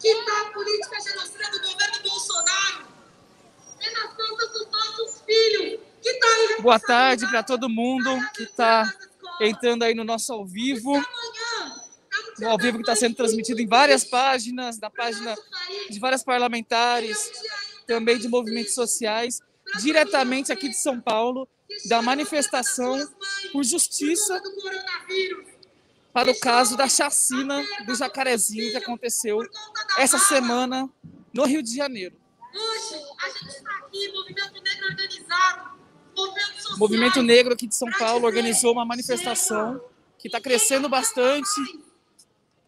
que tá a política genocida do governo Bolsonaro. É nas costas dos nossos filhos que tá aí. Boa tarde para todo mundo que está entrando aí no nosso ao vivo. O ao vivo que está sendo transmitido em várias páginas, da página de várias parlamentares, também de movimentos sociais, diretamente aqui de São Paulo, da manifestação por justiça para o caso da chacina do Jacarezinho que aconteceu essa semana no Rio de Janeiro. Hoje, a gente está aqui, Movimento Negro organizado, o Movimento Negro aqui de São Paulo organizou uma manifestação que está crescendo bastante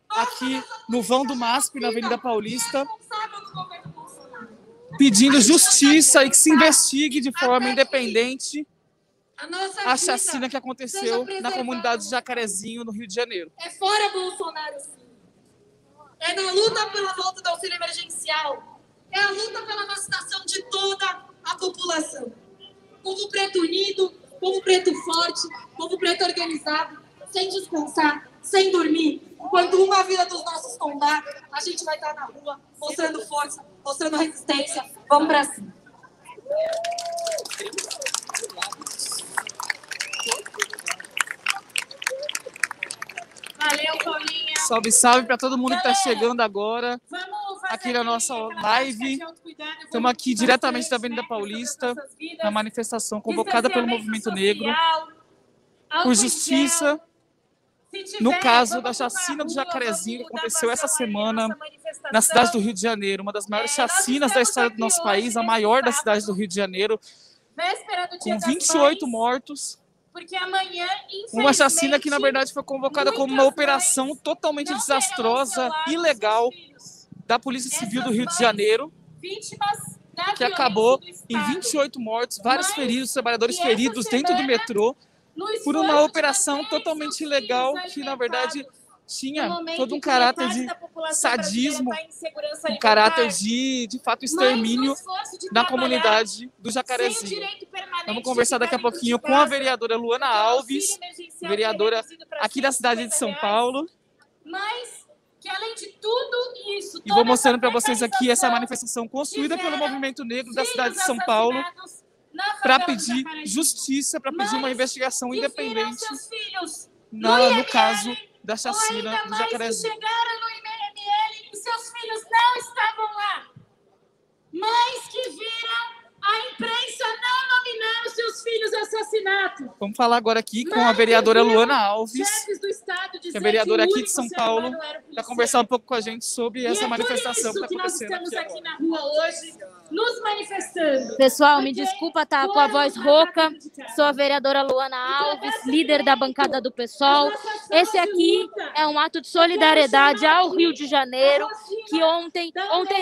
aqui no vão do MASP, na Avenida Paulista, pedindo justiça e que se investigue de forma independente a chacina que aconteceu na comunidade de Jacarezinho, no Rio de Janeiro. É fora Bolsonaro, sim. É na luta pela volta do auxílio emergencial. É a luta pela vacinação de toda a população. Povo preto unido, povo preto forte, povo preto organizado, sem descansar, sem dormir. Enquanto uma vida dos nossos tombar, a gente vai estar na rua mostrando força, mostrando resistência. Vamos pra cima. Valeu, Paulinha. Salve, salve para todo mundo que está chegando agora aqui na nossa live. Estamos aqui diretamente da Avenida Paulista, na manifestação convocada pelo Movimento Negro por justiça no caso da chacina do Jacarezinho que aconteceu essa semana na cidade do Rio de Janeiro, uma das maiores chacinas da história do nosso país, a maior da cidade do Rio de Janeiro, com 28 mortos. Porque amanhã, uma chacina que, na verdade, foi convocada como uma operação totalmente desastrosa, ilegal, da Polícia Civil do Rio de Janeiro, que acabou em 28 mortos, vários feridos, trabalhadores feridos dentro do metrô, por uma operação totalmente ilegal que, na verdade, tinha todo um caráter de sadismo, um caráter de fato, extermínio na comunidade do Jacarezinho. Vamos conversar daqui a pouquinho com a vereadora Luana Alves, vereadora aqui da cidade de São Paulo. Mas que, além de tudo isso, e vou mostrando para vocês aqui essa manifestação construída pelo Movimento Negro da cidade de São Paulo para pedir justiça, para pedir uma investigação independente no caso da chacina do Jacarezinho. Chegaram no IML e seus filhos não estavam lá. Mães que viram a imprensa não nominar os seus filhos assassinatos. Vamos falar agora aqui com a vereadora Luana Alves, que é vereadora aqui de São Paulo, para conversar um pouco com a gente sobre essa manifestação que está acontecendo nós estamos aqui na rua hoje, nos manifestando. Pessoal, me desculpa estar com a voz rouca. Sou a vereadora Luana Alves, líder da bancada do PSOL. Esse aqui é um ato de solidariedade ao Rio de Janeiro, que ontem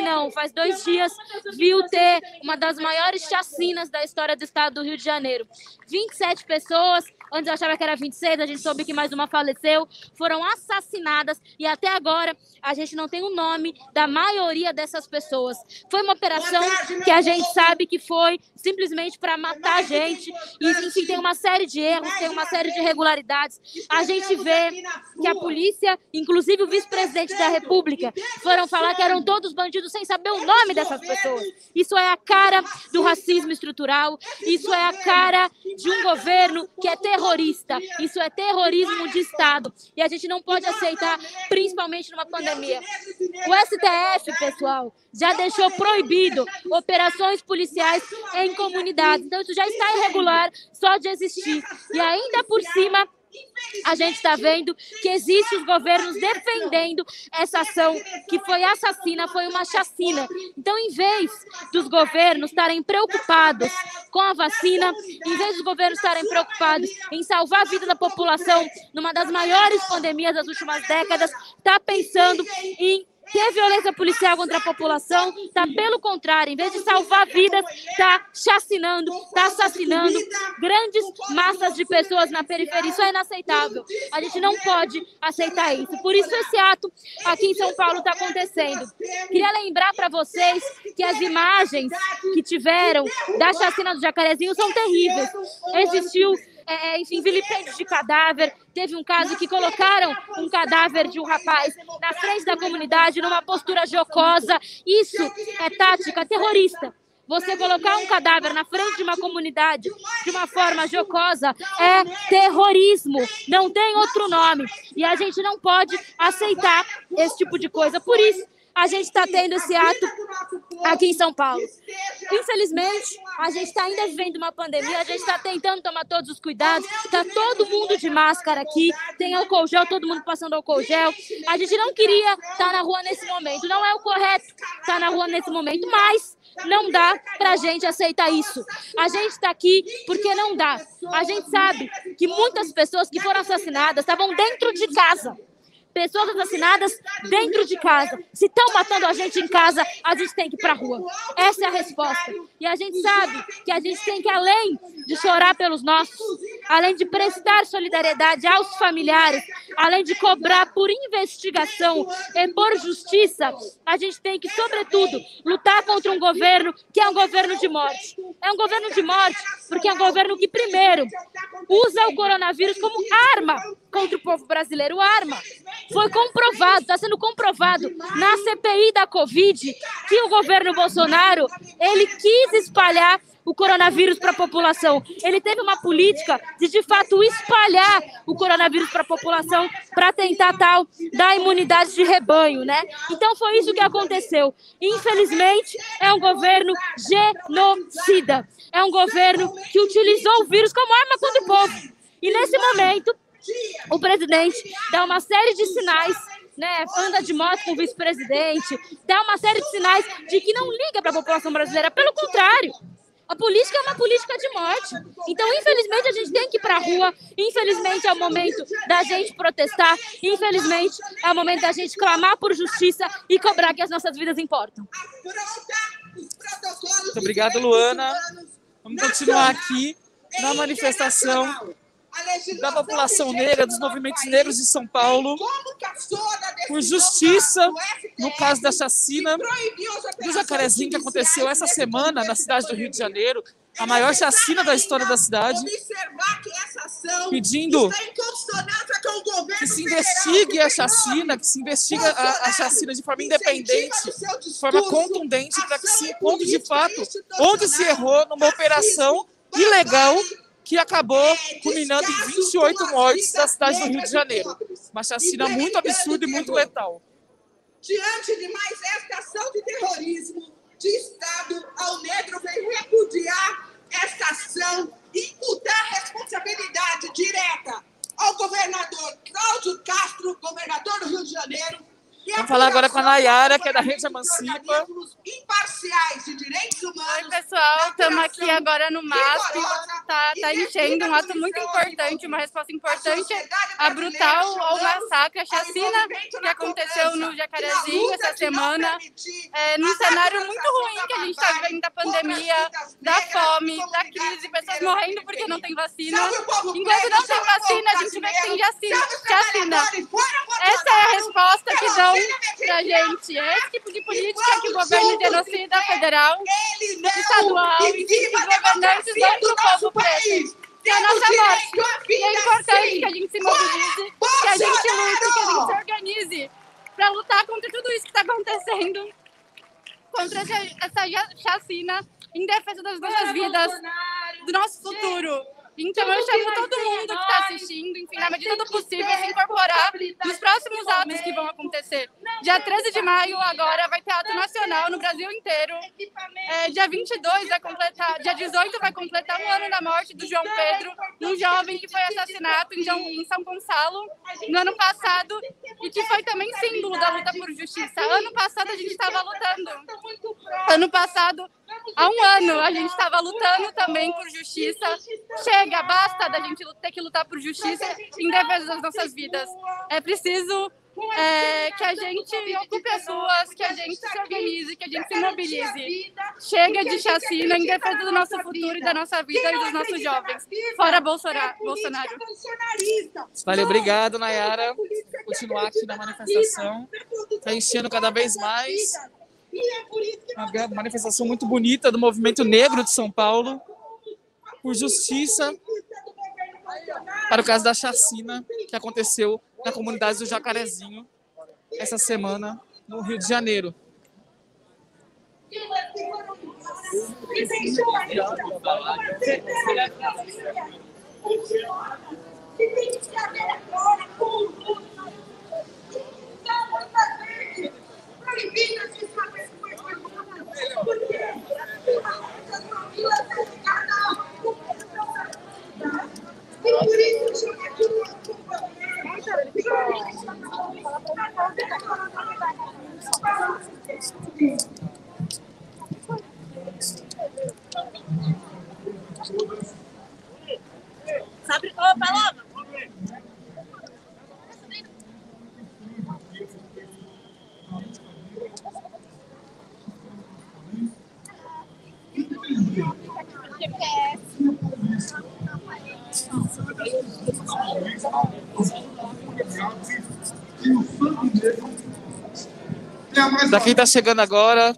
não, faz 2 dias, viu ter uma das maiores chacinas da história do estado do Rio de Janeiro. 27 pessoas, antes eu achava que era 26, a gente soube que mais uma faleceu, foram assassinadas e até agora a gente não tem o nome da maioria dessas pessoas. Foi uma operação que a gente sabe que foi simplesmente para matar a gente. E, enfim, tem uma série de erros, tem uma série de irregularidades. A gente vê que a polícia, inclusive o vice-presidente da República, foram falar que eram todos bandidos sem saber o nome dessas pessoas. Isso é a cara do racismo estrutural, isso é a cara de um governo que é terrorista, isso é terrorismo de Estado. E a gente não pode aceitar, principalmente numa pandemia. O STF, pessoal, já deixou proibido operações policiais em comunidades. Então, isso já está irregular só de existir. E ainda por cima, a gente está vendo que existem os governos defendendo essa ação que foi assassina, foi uma chacina. Então, em vez dos governos estarem preocupados com a vacina, em vez dos governos estarem preocupados em salvar a vida da população numa das maiores pandemias das últimas décadas, está pensando em ter violência policial contra a população, está pelo contrário, em vez de salvar vidas, está chacinando, está assassinando grandes massas de pessoas na periferia. Isso é inaceitável. A gente não pode aceitar isso. Por isso esse ato aqui em São Paulo está acontecendo. Queria lembrar para vocês que as imagens que tiveram da chacina do Jacarezinho são terríveis. Existiu enfim, vilipêndio de cadáver. Teve um caso que colocaram um cadáver de um rapaz na frente da comunidade, numa postura jocosa. Isso é tática terrorista. Você colocar um cadáver na frente de uma comunidade de uma forma jocosa é terrorismo. Não tem outro nome. E a gente não pode aceitar esse tipo de coisa. Por isso, a gente está tendo esse ato aqui em São Paulo. Infelizmente, a gente está ainda vivendo uma pandemia, a gente está tentando tomar todos os cuidados, está todo mundo de máscara aqui, tem álcool gel, todo mundo passando álcool gel. A gente não queria estar na rua nesse momento, não é o correto estar na rua nesse momento, mas não dá pra gente aceitar isso. A gente está aqui porque não dá. A gente sabe que muitas pessoas que foram assassinadas estavam dentro de casa. Pessoas assassinadas dentro de casa. Se estão matando a gente em casa, a gente tem que ir para a rua. Essa é a resposta. E a gente sabe que a gente tem que, além de chorar pelos nossos, além de prestar solidariedade aos familiares, além de cobrar por investigação e por justiça, a gente tem que, sobretudo, lutar contra um governo que é um governo de morte. É um governo de morte porque é um governo que, primeiro, usa o coronavírus como arma contra o povo brasileiro. Arma. Foi comprovado, está sendo comprovado na CPI da Covid que o governo Bolsonaro, ele quis espalhar o coronavírus para a população. Ele teve uma política de fato, espalhar o coronavírus para a população para tentar dar imunidade de rebanho, né? Então foi isso que aconteceu. Infelizmente, é um governo genocida. É um governo que utilizou o vírus como arma contra o povo. E nesse momento, o presidente dá uma série de sinais, né? Anda de moto com o vice-presidente, dá uma série de sinais de que não liga para a população brasileira. Pelo contrário, a política é uma política de morte. Então, infelizmente, a gente tem que ir para a rua. Infelizmente, é o momento da gente protestar. Infelizmente, é o momento da gente clamar por justiça e cobrar que as nossas vidas importam. Muito obrigado, Luana. Vamos continuar aqui na manifestação da população negra, dos movimentos negros de São Paulo, por justiça, no caso da chacina do Jacarezinho, que aconteceu essa semana na cidade do Rio de Janeiro, a maior chacina da história da cidade, pedindo que se investigue a chacina, que se investigue a chacina de forma independente, de forma contundente, para que se encontre de fato onde se errou numa operação ilegal que acabou culminando em 28 mortes na cidade do Rio de Janeiro. Uma chacina muito absurda e muito letal. Diante de mais esta ação de terrorismo de Estado, a Unegro vem repudiar esta ação e imputar responsabilidade direta ao governador Cláudio Castro, governador do Rio de Janeiro. Vamos falar agora com a Nayara, que é da Rede Emancipa. Imparciais de direitos humanos. Oi, pessoal, estamos aqui agora no MASP. Tá enchendo um ato muito importante, uma resposta importante à brutal ao massacre, a chacina que aconteceu no Jacarezinho essa semana, num cenário muito ruim que a gente está vivendo da pandemia, da fome, da crise, pessoas morrendo porque não tem vacina. Enquanto não tem vacina, a gente vê que tem chacina. Essa é a resposta que dão pra gente. É esse tipo de política que o governo genocida federal, estadual e de governantes dão pro povo preto. Que é a nossa morte. E é importante que a gente se mobilize, que a gente lute, que a gente se organize para lutar contra tudo isso que está acontecendo, contra essa chacina, em defesa das nossas vidas, do nosso futuro. Então eu chamo todo mundo que está assistindo, enfim, na medida do possível, a se incorporar nos próximos atos que vão acontecer. Dia 13 de maio, agora, vai ter ato nacional no Brasil inteiro. Dia 22 vai completar, dia 18 vai completar 1 ano da morte do João Pedro, um jovem que foi assassinado em São Gonçalo no ano passado e que foi também símbolo da luta por justiça. Ano passado a gente estava lutando. Ano passado, há 1 ano, a gente estava lutando também por justiça. Chega, basta da gente ter que lutar por justiça em defesa das nossas vidas. É preciso que a gente ocupe as ruas, que a gente se organize, que a gente se mobilize. Chega de chacina em defesa do nosso futuro e da nossa vida e dos nossos jovens. Fora Bolsonaro. Valeu, obrigado, Nayara. Vou continuar aqui na manifestação. Está enchendo cada vez mais. Uma manifestação muito bonita do movimento negro de São Paulo, por justiça, para o caso da chacina que aconteceu na comunidade do Jacarezinho essa semana no Rio de Janeiro. Sabe, ô, Paloma? Para quem está chegando agora,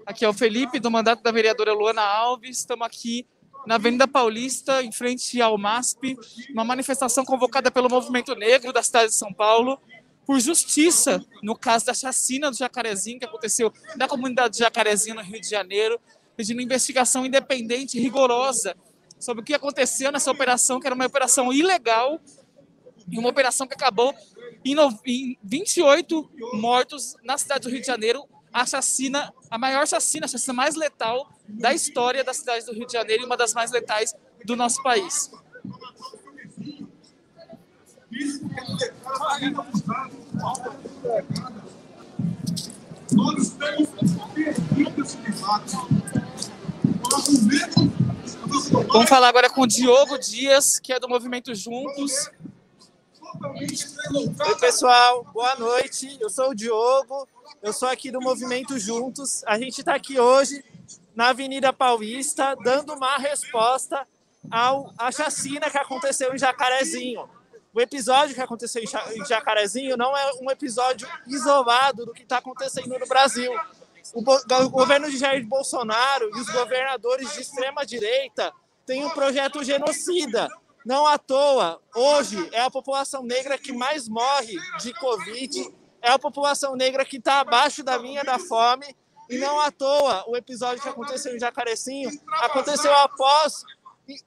aqui é o Felipe, do mandato da vereadora Luana Alves. Estamos aqui na Avenida Paulista, em frente ao MASP, uma manifestação convocada pelo Movimento Negro da cidade de São Paulo, por justiça, no caso da chacina do Jacarezinho, que aconteceu na comunidade do Jacarezinho, no Rio de Janeiro, pedindo investigação independente e rigorosa sobre o que aconteceu nessa operação, que era uma operação ilegal, e uma operação que acabou em 28 mortos na cidade do Rio de Janeiro, a maior chacina, a chacina mais letal da história da cidade do Rio de Janeiro e uma das mais letais do nosso país. Vamos falar agora com o Diogo Dias, que é do Movimento Juntos. Oi, pessoal, boa noite. Eu sou o Diogo, eu sou aqui do Movimento Juntos. A gente está aqui hoje na Avenida Paulista, dando uma resposta à chacina que aconteceu em Jacarezinho. O episódio que aconteceu em Jacarezinho não é um episódio isolado do que está acontecendo no Brasil. O governo de Jair Bolsonaro e os governadores de extrema-direita têm um projeto genocida. Não à toa, hoje é a população negra que mais morre de Covid, é a população negra que está abaixo da linha da fome, e não à toa o episódio que aconteceu em Jacarezinho aconteceu após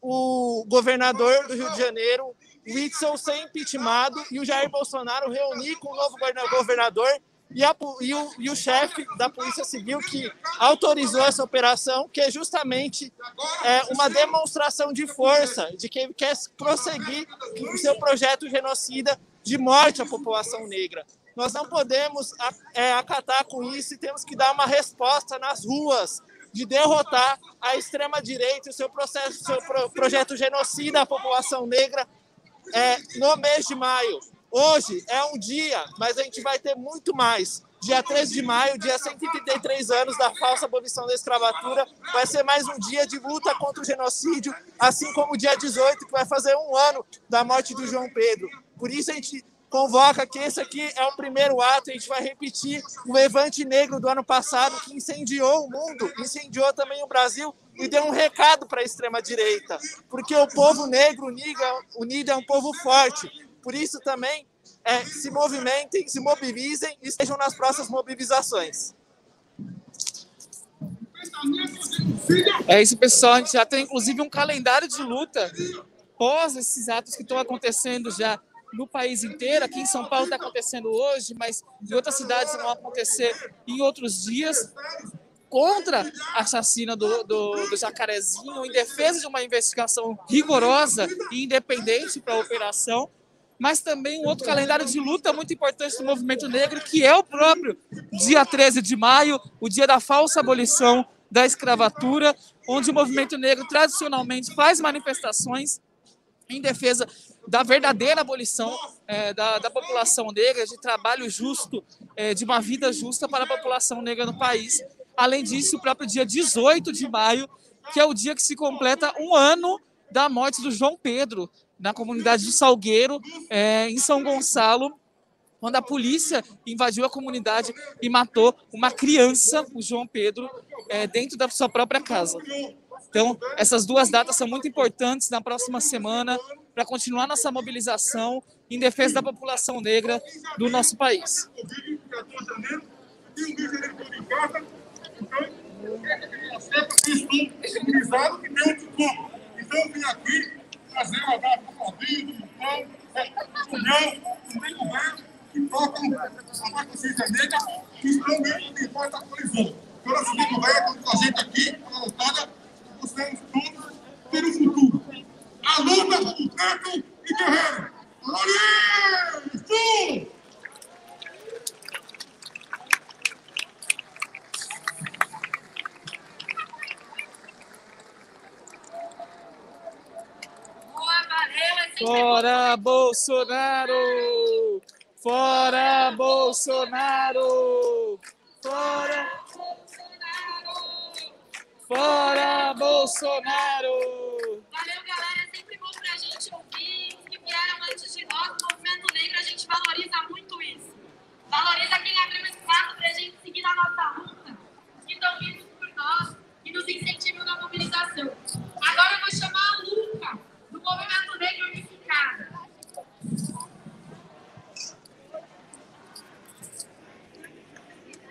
o governador do Rio de Janeiro, Witzel, ser impeachmentado, e o Jair Bolsonaro reunir com o novo governador e o chefe da Polícia Civil que autorizou essa operação, que é justamente uma demonstração de força de quem quer prosseguir com seu projeto genocida de morte à população negra. Nós não podemos acatar com isso e temos que dar uma resposta nas ruas de derrotar a extrema-direita e o seu projeto genocida à população negra no mês de maio. Hoje é um dia, mas a gente vai ter muito mais. Dia 13 de maio, dia 133 anos da falsa abolição da escravatura, vai ser mais um dia de luta contra o genocídio, assim como o dia 18, que vai fazer um ano da morte do João Pedro. Por isso a gente convoca que esse aqui é o primeiro ato, a gente vai repetir o Levante Negro do ano passado, que incendiou o mundo, incendiou também o Brasil e deu um recado para a extrema-direita, porque o povo negro unido é um povo forte. Por isso também se movimentem, se mobilizem e estejam nas próximas mobilizações. É isso, pessoal. A gente já tem, inclusive, um calendário de luta pós esses atos que estão acontecendo já no país inteiro. Aqui em São Paulo está acontecendo hoje, mas em outras cidades vão acontecer em outros dias, contra a chacina do Jacarezinho, em defesa de uma investigação rigorosa e independente para a operação. Mas também um outro calendário de luta muito importante do movimento negro, que é o próprio dia 13 de maio, o dia da falsa abolição da escravatura, onde o movimento negro tradicionalmente faz manifestações em defesa da verdadeira abolição da população negra, de trabalho justo, de uma vida justa para a população negra no país. Além disso, o próprio dia 18 de maio, que é o dia que se completa um ano da morte do João Pedro, na comunidade do Salgueiro, em São Gonçalo, quando a polícia invadiu a comunidade e matou uma criança, o João Pedro, dentro da sua própria casa. Então, essas duas datas são muito importantes na próxima semana para continuar nossa mobilização em defesa da população negra do nosso país. Então, eu vim aqui trazer uma data do Claudinho, do Pão, do União, do Bem Governo, que tocam a marca cinza negra, que estão dentro de porta da colisão. Então, nós vamos governo com a gente aqui, com a lutada, buscamos todos ter um futuro. A luta como Preto e Guerreiro. Lourenço! Fora Bolsonaro! Fora Bolsonaro! Fora Bolsonaro! Fora Bolsonaro! Valeu, galera. É sempre bom pra gente ouvir os que vieram antes de nós. No movimento negro, a gente valoriza muito isso. Valoriza quem abriu espaço pra gente seguir na nossa luta, os que estão vivos por nós e nos incentivam na mobilização. Agora eu vou chamar a Luca, do Movimento Negro Unificado.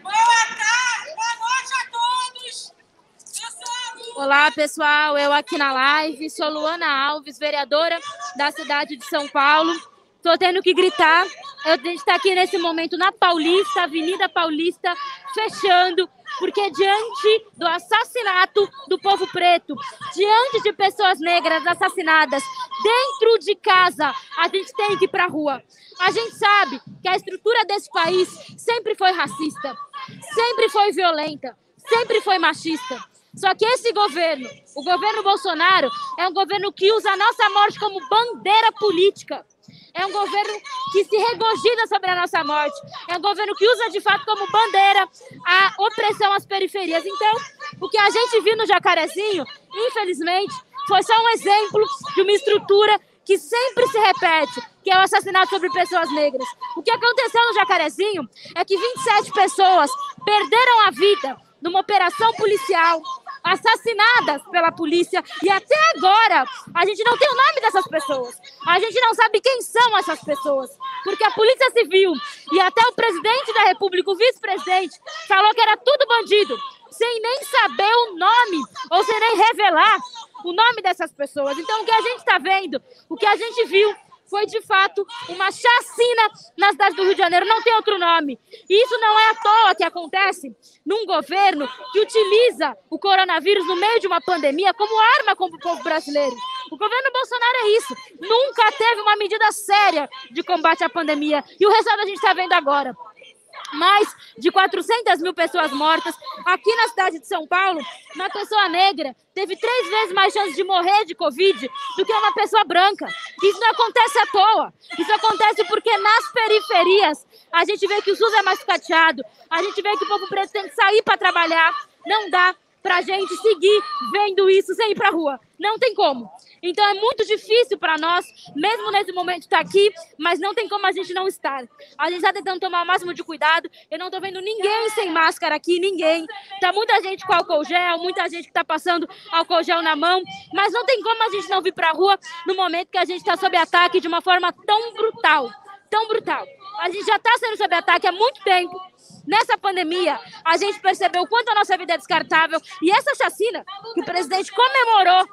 Boa tarde, boa noite a todos. Eu sou a Luca. Olá, pessoal. Eu aqui na live. Sou Luana Alves, vereadora da cidade de São Paulo. Estou tendo que gritar. A gente está aqui nesse momento na Paulista, Avenida Paulista, fechando, porque diante do assassinato do povo preto, diante de pessoas negras assassinadas dentro de casa, a gente tem que ir para a rua. A gente sabe que a estrutura desse país sempre foi racista, sempre foi violenta, sempre foi machista. Só que esse governo, o governo Bolsonaro, é um governo que usa a nossa morte como bandeira política. É um governo que se regozija sobre a nossa morte. É um governo que usa, de fato, como bandeira a opressão às periferias. Então, o que a gente viu no Jacarezinho, infelizmente, foi só um exemplo de uma estrutura que sempre se repete, que é o assassinato sobre pessoas negras. O que aconteceu no Jacarezinho é que 27 pessoas perderam a vida numa operação policial, assassinadas pela polícia, e até agora a gente não tem o nome dessas pessoas. A gente não sabe quem são essas pessoas, porque a Polícia Civil e até o presidente da República, o vice-presidente, falou que era tudo bandido, sem nem saber o nome, ou sem nem revelar o nome dessas pessoas. Então, o que a gente está vendo, o que a gente viu, foi, de fato, uma chacina na cidade do Rio de Janeiro, não tem outro nome. E isso não é à toa que acontece num governo que utiliza o coronavírus no meio de uma pandemia como arma contra o povo brasileiro. O governo Bolsonaro é isso. Nunca teve uma medida séria de combate à pandemia. E o resultado a gente está vendo agora. Mais de 400 mil pessoas mortas. Aqui na cidade de São Paulo, uma pessoa negra teve 3 vezes mais chance de morrer de Covid do que uma pessoa branca. Isso não acontece à toa. Isso acontece porque nas periferias a gente vê que o SUS é mais sucateado, a gente vê que o povo preto tem que sair para trabalhar. Não dá pra gente seguir vendo isso sem ir pra rua. Não tem como. Então é muito difícil para nós, mesmo nesse momento, estar aqui, mas não tem como a gente não estar. A gente está tentando tomar o máximo de cuidado. Eu não estou vendo ninguém sem máscara aqui, ninguém. Tá muita gente com álcool gel, muita gente que está passando álcool gel na mão, mas não tem como a gente não vir para a rua no momento que a gente está sob ataque de uma forma tão brutal, tão brutal. A gente já está sendo sob ataque há muito tempo. Nessa pandemia, a gente percebeu o quanto a nossa vida é descartável. E essa chacina que o presidente comemorou,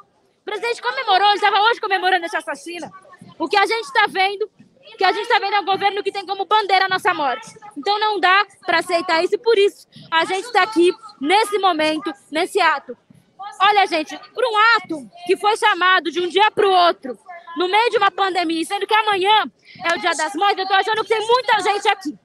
ele estava hoje comemorando essa chacina. O que a gente está vendo, é um governo que tem como bandeira a nossa morte. Então não dá para aceitar isso, e por isso a gente está aqui nesse momento, nesse ato. Olha, gente, para um ato que foi chamado de um dia para o outro, no meio de uma pandemia, sendo que amanhã é o Dia das Mães, eu estou achando que tem muita gente aqui.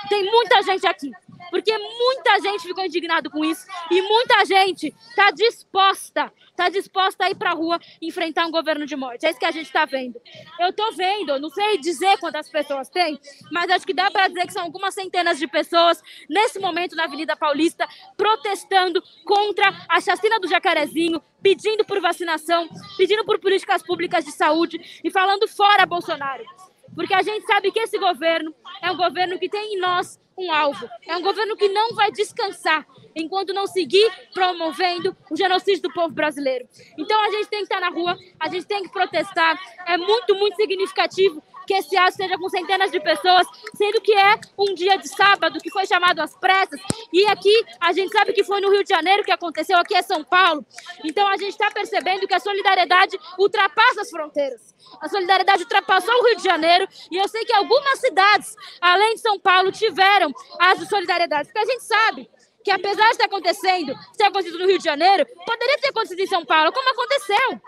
Tem muita gente aqui, porque muita gente ficou indignado com isso e muita gente está disposta a ir para a rua enfrentar um governo de morte. É isso que a gente está vendo. Eu estou vendo, não sei dizer quantas pessoas tem, mas acho que dá para dizer que são algumas centenas de pessoas nesse momento na Avenida Paulista protestando contra a chacina do Jacarezinho, pedindo por vacinação, pedindo por políticas públicas de saúde e falando fora Bolsonaro. Porque a gente sabe que esse governo é um governo que tem em nós um alvo. É um governo que não vai descansar enquanto não seguir promovendo o genocídio do povo brasileiro. Então a gente tem que estar na rua, a gente tem que protestar. É muito, muito significativo que esse ato seja com centenas de pessoas, sendo que é um dia de sábado, que foi chamado às pressas, e aqui a gente sabe que foi no Rio de Janeiro que aconteceu, aqui é São Paulo. Então a gente está percebendo que a solidariedade ultrapassa as fronteiras. A solidariedade ultrapassou o Rio de Janeiro, e eu sei que algumas cidades, além de São Paulo, tiveram as solidariedades, porque a gente sabe que apesar de ter acontecido no Rio de Janeiro, poderia ter acontecido em São Paulo, como aconteceu.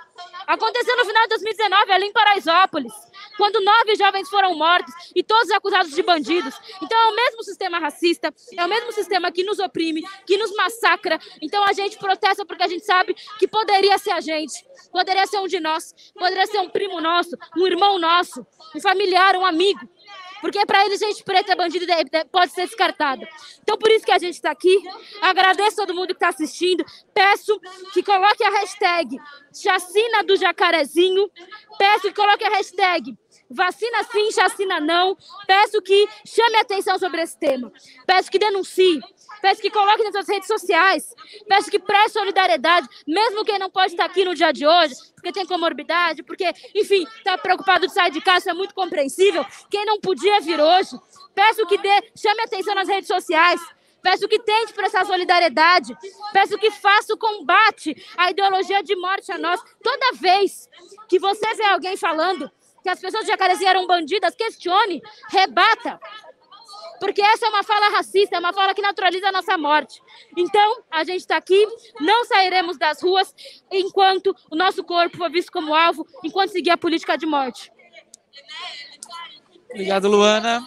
Aconteceu no final de 2019, ali em Paraisópolis, quando 9 jovens foram mortos e todos acusados de bandidos. Então é o mesmo sistema racista, é o mesmo sistema que nos oprime, que nos massacra. Então a gente protesta porque a gente sabe que poderia ser a gente, poderia ser um de nós, poderia ser um primo nosso, um irmão nosso, um familiar, um amigo. Porque para eles gente preta é bandido e pode ser descartada. Então por isso que a gente está aqui. Agradeço a todo mundo que está assistindo. Peço que coloque a hashtag Chacina do Jacarezinho. Peço que coloque a hashtag Vacina sim, chacina não. Peço que chame a atenção sobre esse tema. Peço que denuncie. Peço que coloque nas suas redes sociais. Peço que preste solidariedade, mesmo quem não pode estar aqui no dia de hoje, porque tem comorbidade, porque, enfim, está preocupado de sair de casa, isso é muito compreensível. Quem não podia vir hoje, peço que chame atenção nas redes sociais. Peço que tente prestar solidariedade. Peço que faça o combate à ideologia de morte a nós. Toda vez que você vê alguém falando que as pessoas de Jacarezinho eram bandidas, questione, rebata. Porque essa é uma fala racista, é uma fala que naturaliza a nossa morte. Então, a gente está aqui, não sairemos das ruas enquanto o nosso corpo for visto como alvo, enquanto seguir a política de morte. Obrigado, Luana.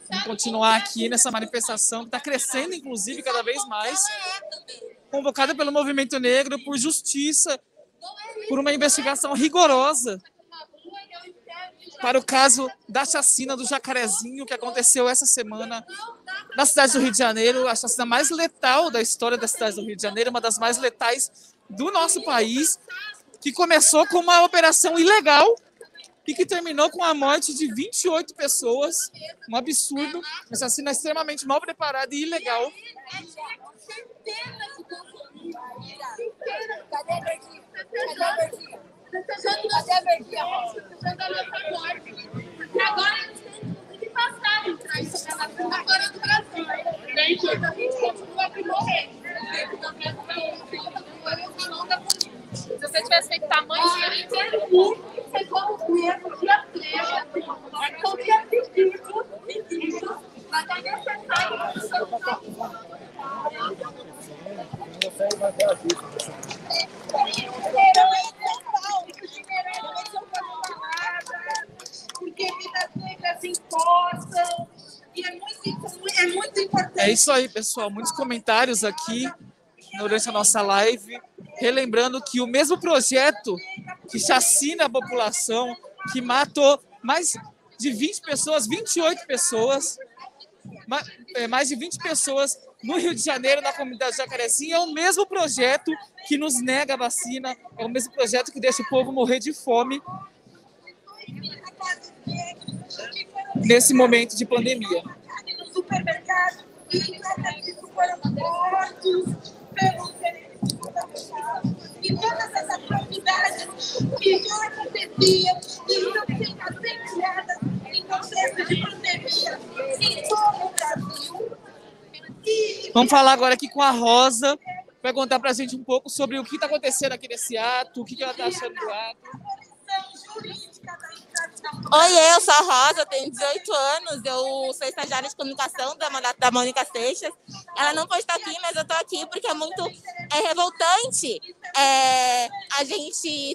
Vamos continuar aqui nessa manifestação que está crescendo, inclusive, cada vez mais, convocada pelo Movimento Negro por justiça, por uma investigação rigorosa para o caso da chacina do Jacarezinho, que aconteceu essa semana na cidade do Rio de Janeiro, a chacina mais letal da história da cidade do Rio de Janeiro, uma das mais letais do nosso país, que começou com uma operação ilegal e que terminou com a morte de 28 pessoas, um absurdo, uma chacina extremamente mal preparada e ilegal. Cadê a verdinha? Cadê a verdinha? Agora eles têm que passar para isso fora do Brasil. Daí a gente continua aqui morrendo. Se você tivesse feito tamanho diferente, você como mesmo, dia 13, são dia pedidos, mas é necessário. Porque vidas negras importam. E é muito importante. É isso aí, pessoal. Muitos comentários aqui durante a nossa live, relembrando que o mesmo projeto que chacina a população, que matou mais de 20 pessoas, 28 pessoas, mais de 20 pessoas no Rio de Janeiro, na comunidade de Jacarezinho, é o mesmo projeto que nos nega a vacina, é o mesmo projeto que deixa o povo morrer de fome nesse momento de pandemia. No supermercado, e foram mortos pelos e todas essas atrocidades que já aconteciam e estão sendo asseguradas em contexto de pandemia em todo o Brasil. Vamos falar agora aqui com a Rosa, vai contar pra gente um pouco sobre o que está acontecendo aqui nesse ato, o que ela está achando do ato. Oi, eu sou a Rosa, tenho 18 anos, eu sou estagiária de comunicação da mandato da Mônica Seixas. Ela não pode estar aqui, mas eu estou aqui porque é muito revoltante a gente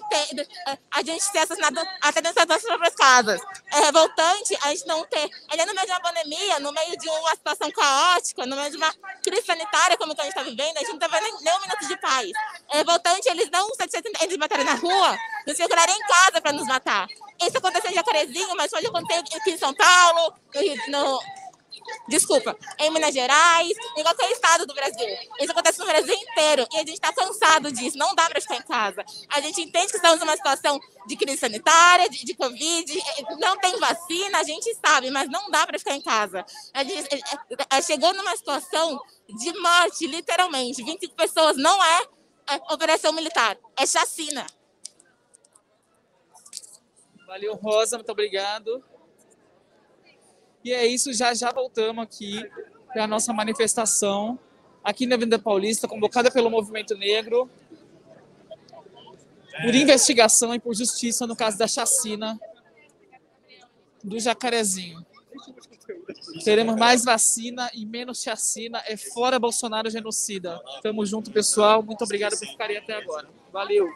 ter assassinado até dentro das nossas próprias casas. É revoltante a gente não ter, ainda no meio de uma pandemia, no meio de uma situação caótica, no meio de uma crise sanitária como que a gente está vivendo, a gente não está vendo nem um minuto de paz. É revoltante eles não eles matarem na rua, nos segurarem em casa para nos matar. Isso aconteceu em Jacarezinho, mas pode acontecer aqui em São Paulo, Desculpa, em Minas Gerais, em qualquer estado do Brasil. Isso acontece no Brasil inteiro e a gente está cansado disso, não dá para ficar em casa. A gente entende que estamos numa situação de crise sanitária, de Covid, não tem vacina, a gente sabe, mas não dá para ficar em casa. A gente chegou numa situação de morte, literalmente. 25 pessoas não é operação militar, é chacina. Valeu, Rosa, muito obrigado. E é isso, já voltamos aqui para a nossa manifestação aqui na Avenida Paulista, convocada pelo Movimento Negro, por investigação e por justiça no caso da chacina do Jacarezinho. Teremos mais vacina e menos chacina. É fora Bolsonaro genocida. Tamo junto, pessoal. Muito obrigado por ficarem até agora. Valeu.